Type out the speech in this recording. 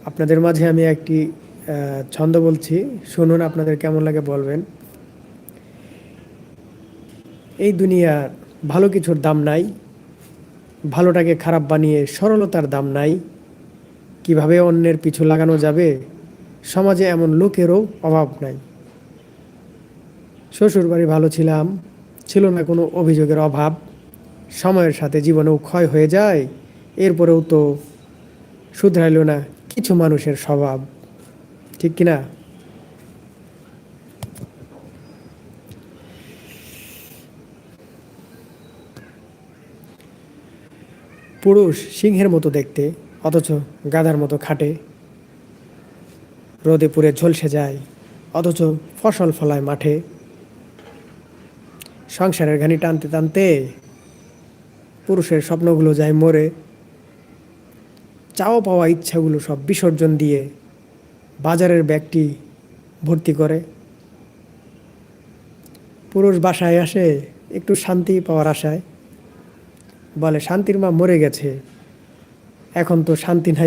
আপনাদের মাঝে আমি একটি ছন্দ বলছি, শুনুন, আপনাদের কেমন লাগে বলবেন। এই দুনিয়ার ভালো কিছুর দাম নাই, ভালোটাকে খারাপ বানিয়ে সরলতার দাম নাই। কিভাবে অন্যের পিছু লাগানো যাবে, সমাজে এমন লোকেরও অভাব নাই। শ্বশুরবাড়ি ভালো ছিলাম, ছিল না কোনো অভিযোগের অভাব। সময়ের সাথে জীবনেও ক্ষয় হয়ে যায়, এরপরেও তো শুধরাইল না কিছু মানুষের স্বভাব। ঠিক কিনা? পুরুষ সিংহের মতো দেখতে, অথচ গাধার মতো খাটে। রোদে পুড়ে ঝলসে যায়, অথচ ফসল ফলায় মাঠে। সংসারের ঘানি টানতে টানতে পুরুষের স্বপ্নগুলো যায় মরে। চাওয়া পাওয়া ইচ্ছাগুলো সব বিসর্জন দিয়ে বাজারের ব্যাগটি ভর্তি করে। পুরুষ বাসায় আসে একটু শান্তি পাওয়ার আশায়, বলে শান্তির মা মরে গেছে, এখন তো শান্তি নাই।